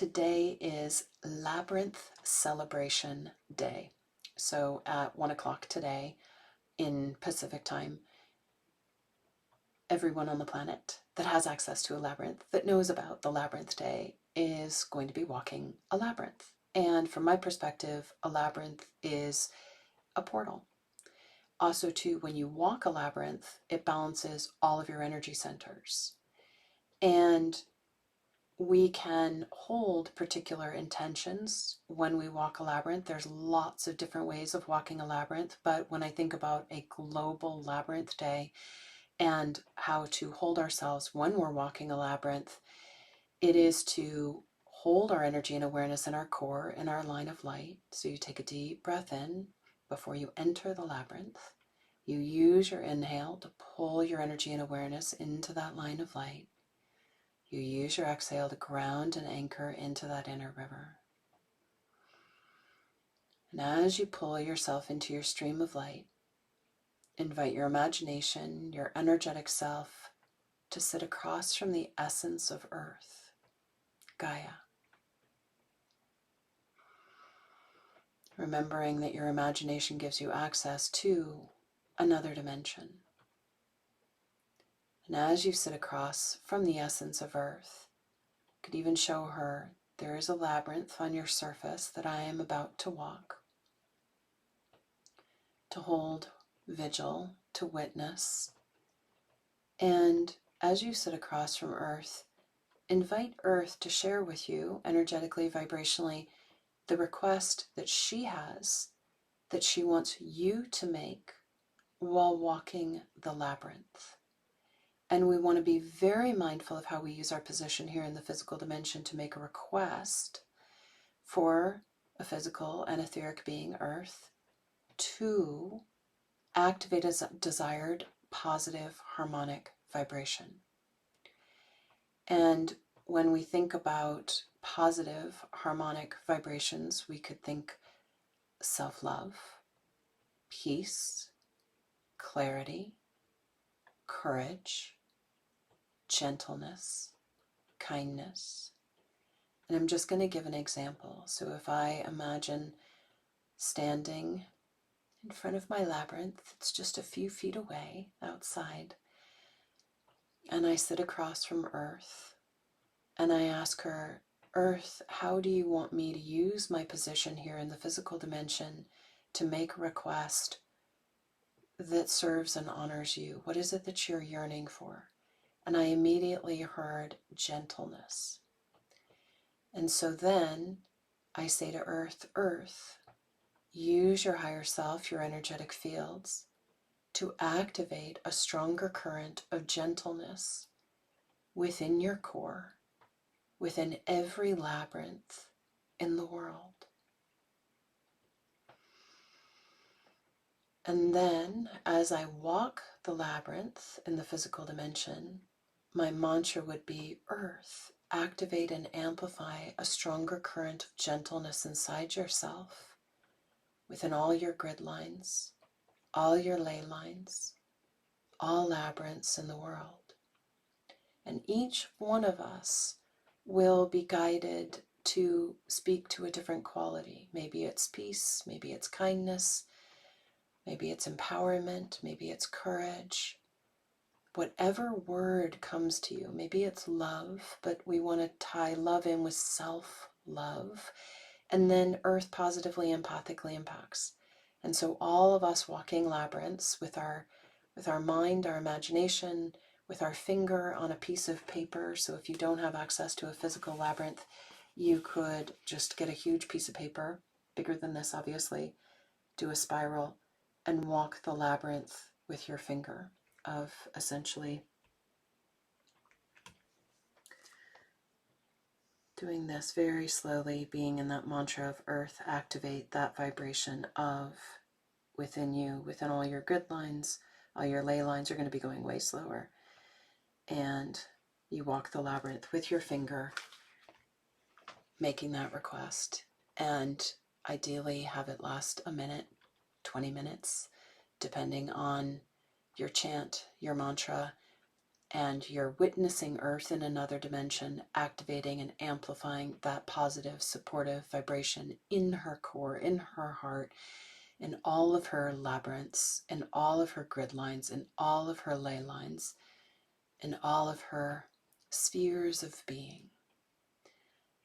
Today is Labyrinth Celebration Day. So at 1 o'clock today in Pacific time, everyone on the planet that has access to a labyrinth, that knows about the Labyrinth Day, is going to be walking a labyrinth. And from my perspective, a labyrinth is a portal. Also, too, when you walk a labyrinth, it balances all of your energy centers. And we can hold particular intentions when we walk a labyrinth. There's lots of different ways of walking a labyrinth, but when I think about a global labyrinth day and how to hold ourselves when we're walking a labyrinth, it is to hold our energy and awareness in our core, in our line of light. So you take a deep breath in before you enter the labyrinth. You use your inhale to pull your energy and awareness into that line of light. You use your exhale to ground and anchor into that inner river. And as you pull yourself into your stream of light, invite your imagination, your energetic self, to sit across from the essence of Earth, Gaia. Remembering that your imagination gives you access to another dimension. And as you sit across from the essence of Earth, you could even show her there is a labyrinth on your surface that I am about to walk. To hold vigil, to witness. And as you sit across from Earth, invite Earth to share with you, energetically, vibrationally, the request that she has, that she wants you to make while walking the labyrinth. And we want to be very mindful of how we use our position here in the physical dimension to make a request for a physical and etheric being, Earth, to activate a desired positive harmonic vibration. And when we think about positive harmonic vibrations, we could think self-love, peace, clarity, courage, gentleness, kindness. And I'm just going to give an example. So if I imagine standing in front of my labyrinth, it's just a few feet away outside, and I sit across from Earth, and I ask her, Earth, how do you want me to use my position here in the physical dimension to make a request that serves and honors you? What is it that you're yearning for? And I immediately heard gentleness. And so then I say to Earth, Earth, use your higher self, your energetic fields, to activate a stronger current of gentleness within your core, within every labyrinth in the world. And then, as I walk the labyrinth in the physical dimension, my mantra would be, Earth, activate and amplify a stronger current of gentleness inside yourself, within all your grid lines, all your ley lines, all labyrinths in the world. And each one of us will be guided to speak to a different quality. Maybe it's peace, maybe it's kindness, maybe it's empowerment, maybe it's courage. Whatever word comes to you, maybe it's love, but we want to tie love in with self-love. And then Earth positively, empathically impacts. And so all of us walking labyrinths with our mind, our imagination, with our finger on a piece of paper. So if you don't have access to a physical labyrinth, you could just get a huge piece of paper, bigger than this obviously, do a spiral, and walk the labyrinth with your finger, of essentially doing this very slowly, being in that mantra of Earth, activate that vibration of within you, within all your grid lines, all your ley lines are going to be going way slower. And you walk the labyrinth with your finger, making that request. And ideally have it last a minute, 20 minutes, depending on your chant, your mantra. and you're witnessing Earth in another dimension, activating and amplifying that positive, supportive vibration in her core, in her heart, in all of her labyrinths, in all of her grid lines, in all of her ley lines, in all of her spheres of being.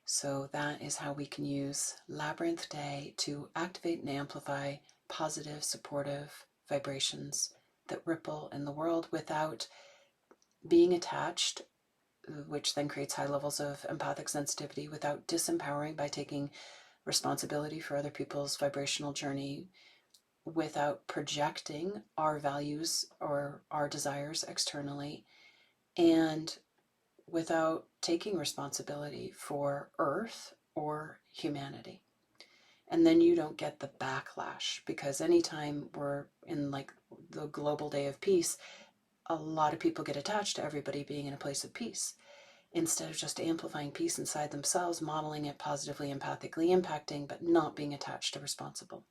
So that is how we can use Labyrinth Day to activate and amplify positive, supportive vibrations that ripple in the world without being attached, which then creates high levels of empathic sensitivity, without disempowering by taking responsibility for other people's vibrational journey, without projecting our values or our desires externally, and without taking responsibility for Earth or humanity. And then you don't get the backlash, because anytime we're in like the global day of peace, a lot of people get attached to everybody being in a place of peace, instead of just amplifying peace inside themselves, modeling it positively, empathically impacting, but not being attached to responsible.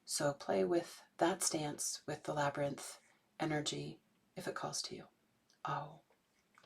So play with that stance with the labyrinth energy if it calls to you. Oh.